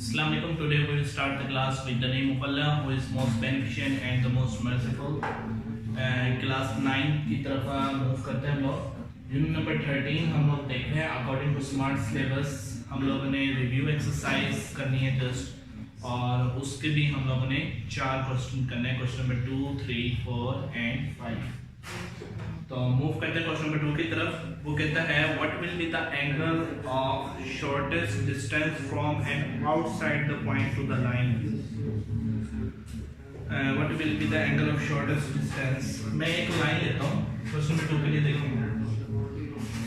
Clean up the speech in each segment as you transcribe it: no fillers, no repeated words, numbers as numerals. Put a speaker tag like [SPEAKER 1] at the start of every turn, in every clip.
[SPEAKER 1] Assalamu alaikum. Today we will start the class with the name of Allah, who is most beneficent and the most merciful. Class 9 की तरफ move करते हैं हम लोग। Unit number 13 हम लोग देख रहे हैं अकॉर्डिंग टू स्मार्ट सिलेबस। हम लोगों ने रिव्यू एक्सरसाइज करनी है जस्ट, और उसके भी हम लोगों ने 4 क्वेश्चन करने हैं, क्वेश्चन नंबर 2, 3, 4 एंड 5। तो मूव करते हैं क्वेश्चन नंबर 2 की तरफ। वो कहता है what will be the angle of shortest distance from and outside the point two the line. What will be the angle of shortest distance. मैं एक लाइन लेता हूँ क्वेश्चन नंबर 2 के लिए, देखो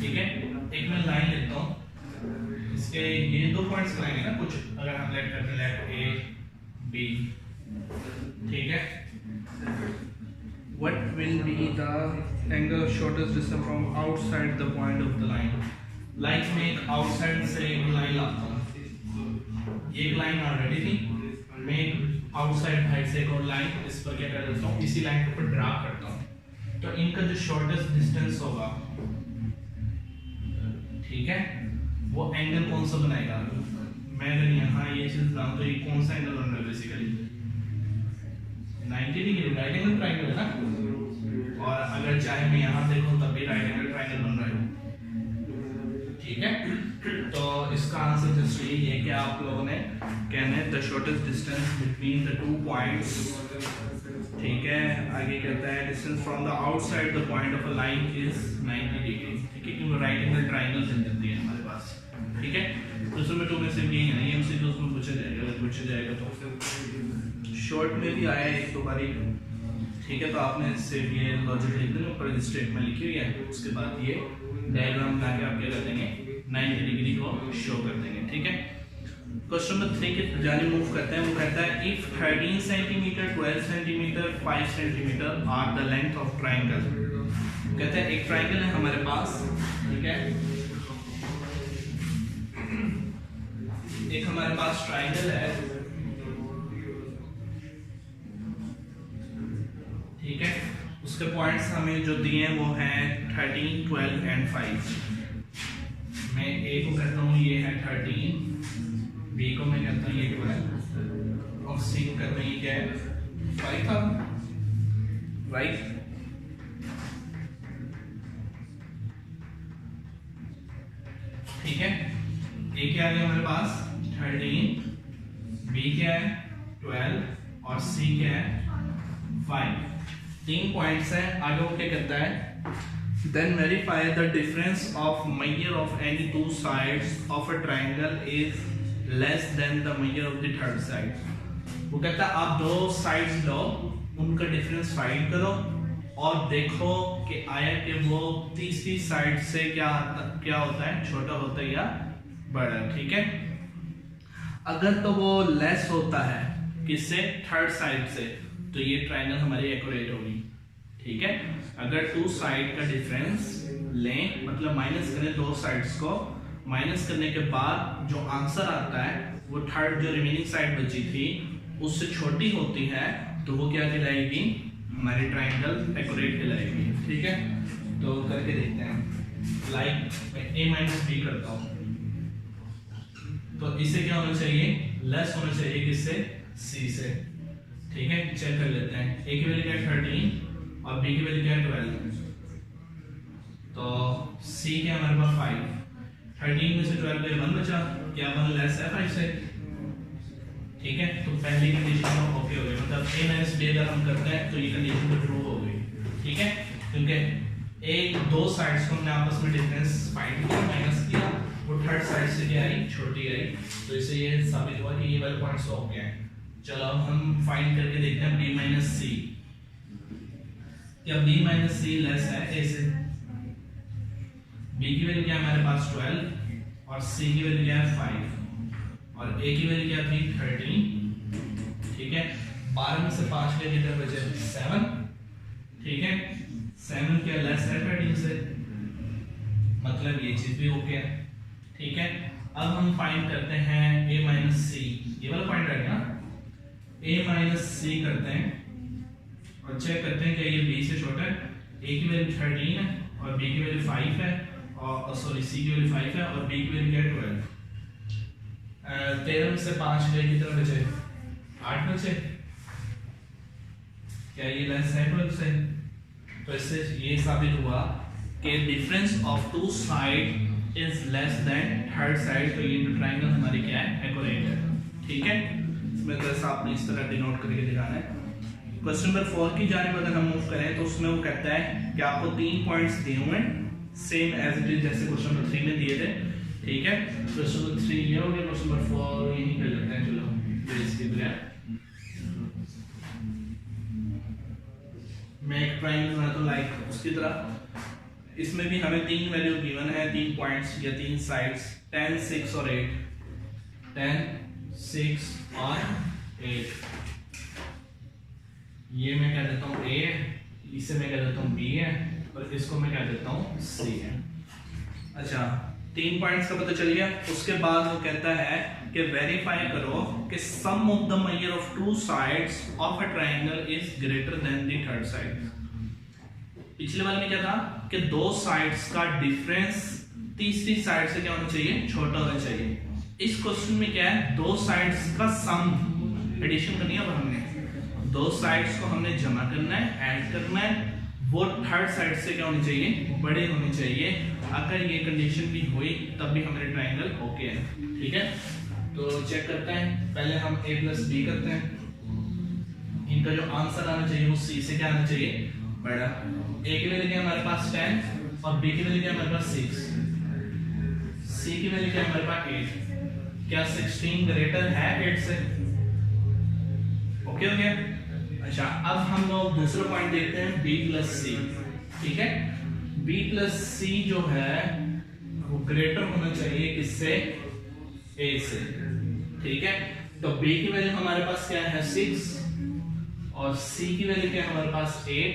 [SPEAKER 1] ठीक है। एक मैं लाइन लेता हूँ, इसके ये 2 पॉइंट्स बनाएंगे ना कुछ, अगर हम लेट करते हैं लेट ए बी, ठीक है। What will be the angle of shortest distance from outside the point of the line? Like मैं एक outside से एक लाइन लाता हूँ, ये एक लाइन ऑलरेडी थी, मैं outside साइड से एक और लाइन इस पर क्या कर देता हूँ, इसी लाइन के ऊपर ड्रा करता हूँ। तो इनका जो शॉर्टेस्ट डिस्टेंस होगा, ठीक है, वो एंगल कौन सा बनाएगा। मैं अगर यहाँ ये चीज बनाऊँ तो ये कौन सा एंगल बन रहा है, basically 90 degree right angle triangle है ना। और अगर चाहे मैं यहाँ देखूं तब भी राइट एंगल ट्रायंगल बन रहा है, ठीक है। तो इसका आंसर जस्ट यही है कि आप लोगों ने कहना है the shortest distance between the 2 points, ठीक है। आगे कहता है distance from the outside the point of a line is 90 degree, ठीक है, क्योंकि राइट एंगल ट्रायंगल मिल जाती है हमारे पास, ठीक है। क्वेश्चन नंबर 2 में सिर्फ यही है, एमसीक्यू में पूछा जाएगा तो शॉर्ट में भी आया एक 2 बारी, ठीक है। तो आपने सिर्फ ये लॉजिक लिख देना, ऊपर स्टेटमेंट लिखी हुई है, उसके बाद ये डायग्राम बना के आप क्या कर देंगे 90 डिग्री को शो कर देंगे, ठीक है। क्वेश्चन नंबर 3 की जाने मूव करते हैं। वो कहता है if 13 centimetre 12 centimetre 5 centimetre are the length of triangle. कहते हैं एक ट्राइंगल है हमारे पास, ठीक है, एक हमारे पास ट्राइंगल है, ठीक है। उसके पॉइंट्स हमें जो दिए हैं वो हैं 13, 12 एंड 5। मैं ए को कहता हूँ ये है 13, बी को मैं कहता हूँ ये 12 और सी को कहता हूँ ये क्या है 5 था, राइट। ठीक है, ए क्या आ गया हमारे पास 13, बी क्या है 12 और सी क्या है 5। 3 पॉइंट्स हैं। आगे वो क्या कहता है then verify the difference of measure of any 2 sides of a triangle is less than the measure of the third side. वो कहता है आप 2 साइड्स लो, उनका डिफरेंस फाइंड करो और देखो कि आया कि वो तीसरी साइड से क्या होता है, छोटा होता है या बड़ा, ठीक है। अगर तो वो लेस होता है किससे, थर्ड साइड से, तो ये ट्रायंगल हमारी एक्यूरेट होगी, ठीक है। अगर 2 साइड का डिफरेंस लें, मतलब माइनस करें 2 साइड्स को, माइनस करने के बाद जो आंसर आता है वो थर्ड जो रिमेनिंग साइड बची थी उससे छोटी होती है, तो वो क्या कहलाएगी, हमारी ट्रायंगल एक्यूरेट कहलाएगी, ठीक है। तो करके देखते हैं। लाइक मैं a माइनस बी करता हूँ, तो इससे क्या होना चाहिए, लेस होना चाहिए किससे, c से, ठीक है। चेक कर लेते हैं, a की वैल्यू क्या है 13 और b की वैल्यू क्या है 12, तो c क्या हमारे पास 5, 13 में से 12 पे 1 बचा, क्या 1 लेस है 5 से, ठीक है। तो पहली कंडीशन ओके हो गई, मतलब a माइनस b अगर हम करते हैं तो ये कंडीशन तो ट्रू हो गई, ठीक है, क्योंकि एक 2 साइड्स को हमने आपस में डिफरेंस फाइंड किया, माइनस किया, वो थर्ड साइड से क्या आई, छोटी आई, तो इससे ये साबित हुआ कि ये वाले पॉइंट्स ओके हैं। चलो अब हम फाइंड करके देखते हैं b माइनस सी। क्या b माइनस सी लेस है a से। b की वैल्यू क्या है हमारे पास 12 और c की वैल्यू क्या है 5 और a की वैल्यू क्या थी 13, ठीक है। 12 में से 5 के कितने बचे 7, ठीक है। 7 क्या लेस है 13 से, मतलब ये चीज भी ओके है, ठीक है। अब हम फाइंड करते हैं a माइनस सी, ये वाला पॉइंट रहेगा ना, a माइनस सी करते हैं और चेक करते हैं कि ये b से छोटा है। a की वैल्यू 13 है और b की वैल्यू 5 है, और सॉरी c की वैल्यू 5 है और b की वैल्यू क्या है 12। 13 में से 5 गए, कितने बचे? 8 बचे। क्या ये लेस है 12 से? तो इससे ये साबित हुआ कि difference of two side is less than third side. तो ये जो ट्रायंगल हमारी क्या है? एक्यूरेट है। ठीक है, इसमें जैसा आपने इस तरह डिनोट करके दिखाना है। क्वेश्चन नंबर 4 की जानिब अगर हम मूव करें तो उसमें वो कहता है कि आपको 3 पॉइंट्स दिए हुए हैं सेम एज इट इज जैसे क्वेश्चन नंबर 3 में दिए थे। ठीक है, क्वेश्चन नंबर 3 ये हो गया, क्वेश्चन नंबर 4 यही कर लेते हैं। चलो ये इसके बगैर मैं एक ट्रायंगल बनाता हूं लाइक उसकी तरह। इसमें भी हमें 3 वैल्यू गिवन है, 3 पॉइंट्स या 3 साइड्स 10, 6 और 8। 10, 6 और 8। ये मैं कह देता हूँ A है, इसे मैं कह देता हूँ B है और इसको मैं कह देता हूँ C है। अच्छा, 3 पॉइंट्स का पता चल गया। उसके बाद वो कहता है कि वेरीफाई करो कि sum of the measure of two sides of a triangle is greater than the third side. पिछले वाले में क्या था कि दो साइड्स का डिफरेंस तीसरी साइड से क्या होना चाहिए? छोटा होना चाहिए। इस क्वेश्चन में क्या है? दो साइड्स का सम एडिशन करनी है। अब हमने दो साइड्स को हमने जमा करना है, ऐड करना है। वो थर्ड साइड से क्या होनी चाहिए? बड़े होने चाहिए। अगर ये कंडीशन भी हुई तब भी हमारे ट्रायंगल ओके है। ठीक है, तो चेक करते हैं। पहले हम a प्लस b करते हैं। इनका जो आंसर आना चाहिए वो c से क्या आना चाहिए? बड़ा। a की वैल्यू क्या है हमारे पास? 10 और b की वैल्यू क्या है हमारे पास? 6। c की वैल्यू क्या है हमारे पास? 8। क्या 16 ग्रेटर है 8 से? ओके हो गया। अच्छा, अब हम लोग दूसरा पॉइंट देखते हैं b प्लस c। ठीक है, b प्लस c जो है वो ग्रेटर होना चाहिए किससे? a से। ठीक है, तो b की वैल्यू हमारे पास क्या है? 6 और c की वैल्यू क्या है हमारे पास? 8।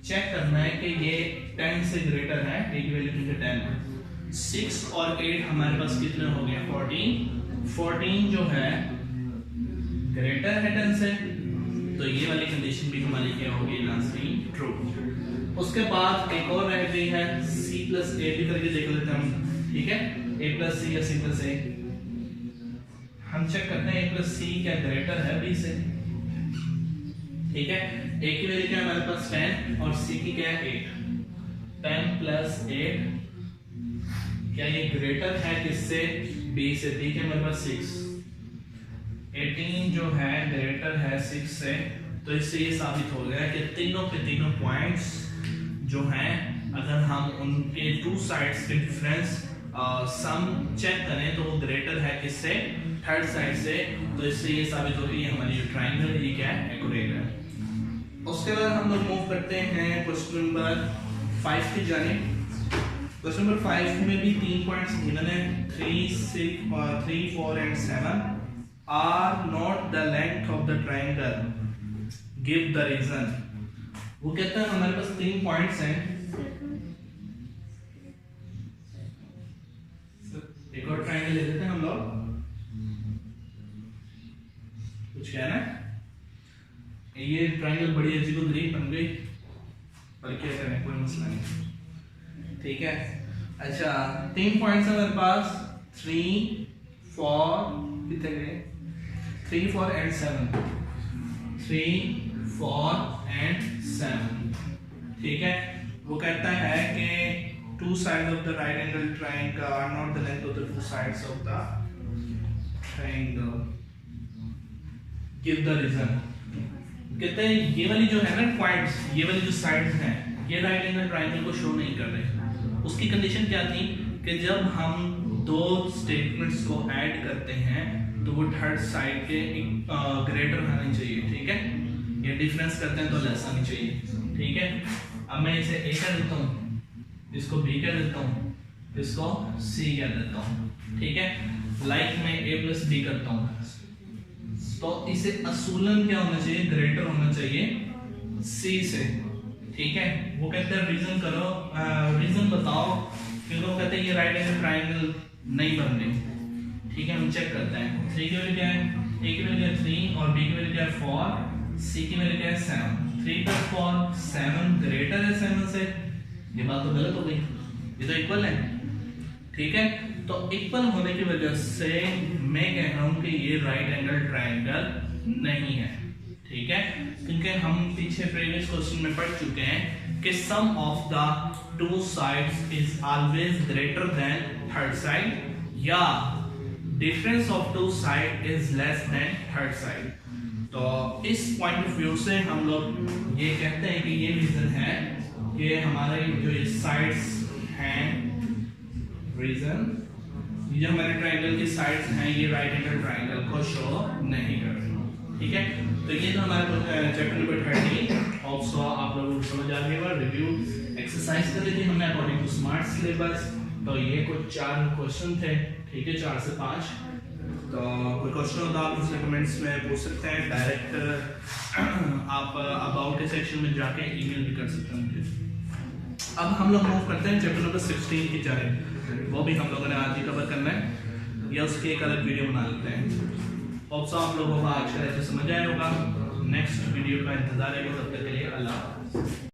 [SPEAKER 1] चेक करना है कि ये 10 से ग्रेटर है। a की वैल्यू कितनी? 10 है। 6 और 8 हमारे पास कितने हो गए? 14। 14 जो है ग्रेटर है 10 से, तो ये वाली कंडीशन भी हमारी क्या होगी? Lastly true. उसके बाद एक और रह गई है c प्लस a भी करके देख लेते हैं हम। ठीक है, a प्लस c या c प्लस a। हम चेक करते हैं a प्लस c क्या ग्रेटर है b से। ठीक है, a की वैल्यू क्या है हमारे पास? 10 और c की क्या है? 8। 10 प्लस 8 क्या ये ग्रेटर है किससे? b से। b के हमारे पास 6। 18 जो है ग्रेटर है 6 से। तो इससे ये साबित हो गया कि तीनों के तीनों पॉइंट्स जो हैं अगर हम उनके टू साइड्स के डिफरेंस सम चेक करें तो वो ग्रेटर है किससे? थर्ड साइड से। तो इससे ये साबित होती है हमारी जो ट्रायंगल है ये क्या है? एक्यूरेट है। उसके बाद हम लोग मूव करते हैं क्वेश्चन नंबर 5 की जानिब। क्वेश्चन नंबर 5 में भी 3 पॉइंट्स गिवन है। 3, 4 and 7 are not the length of the triangle, give the reason। वो कहता है हमारे पास 3 पॉइंट्स हैं। एक और ट्रायंगल ले लेते हैं हम लोग। कुछ कहना है? ये ट्रायंगल बड़ी अजीबोगरीब बन गई, पर क्या करें, कोई मसला नहीं। ठीक है, अच्छा 3 पॉइंट्स हमारे पास 3, 4 कितने गए? 3, 4 and 7। 3, 4 and 7। ठीक है, वो कहता है कि two sides of the right angle triangle are not the length of the two sides of the triangle, give the reason। कहते हैं ये वाली जो है ना पॉइंट्स, ये वाली जो साइड्स हैं ये राइट एंगल ट्रायंगल को शो नहीं कर रहे। उसकी कंडीशन क्या थी कि जब हम दो स्टेटमेंट्स को ऐड करते हैं तो वो थर्ड साइड के ग्रेटर होना चाहिए। ठीक है, ये डिफरेंस करते हैं तो लेस होनी चाहिए। ठीक है, अब मैं इसे a कर देता हूँ, इसको b कर देता हूँ, इसको c कर देता हूँ। ठीक है, लाइक मैं a प्लस b करता हूँ तो इसे असूलन क्या होना चाहिए? ग्रेटर होना चाहिए c से। ठीक है, वो कहते हैं रीजन करो, रीजन बताओ, क्योंकि वो कहते हैं ये राइट एंगल ट्रायंगल नहीं बन रही। ठीक है, हम चेक करते हैं। 3 की वैल्यू क्या है? a की वैल्यू क्या है? 3 और b की वैल्यू क्या है? 4। c की वैल्यू क्या है? 7। 3 + 4 7 ग्रेटर है 7 से। ये बात तो गलत हो गई, ये तो इक्वल है। ठीक है, तो इक्वल होने की वजह से मैं कह रहा हूं कि ये राइट एंगल ट्रायंगल नहीं है, ठीक है, क्योंकि हम पीछे प्रीवियस क्वेश्चन में पढ़ चुके हैं कि sum of the two sides is always greater than third side या difference of two side is less than third side. तो इस पॉइंट ऑफ व्यू से हम लोग ये कहते हैं कि ये रीजन है कि हमारे जो ये साइड्स हैं, रीजन ये जो हमारे ट्रायंगल की साइड्स हैं ये राइट एंगल ट्रायंगल को शो नहीं कर रही, ठीक है। तो ये तो हमारे चैप्टर नंबर 13 ऑल्सो आप लोगों को समझ आ गया। रिव्यू एक्सरसाइज कर लीजिए हमने अकॉर्डिंग टू स्मार्ट सिलेबस। तो ये कुछ 4 क्वेश्चन थे, ठीक है, 4 से 5। तो कोई क्वेश्चन होता आप मुझसे कमेंट्स में पूछ सकते हैं, डायरेक्ट आप अबाउट के सेक्शन में जाके ईमेल भी कर सकते हैं मुझे। अब हम लोग मूव करते हैं चैप्टर नंबर 16 की तरफ, वो भी हम लोगों ने आज ही कवर करना है या उसकी एक अलग वीडियो बना लेते हैं। होप्स आप लोगों को अच्छा से समझ आया होगा। नेक्स्ट वीडियो का इंतजार है, तब तक के लिए अल्लाह।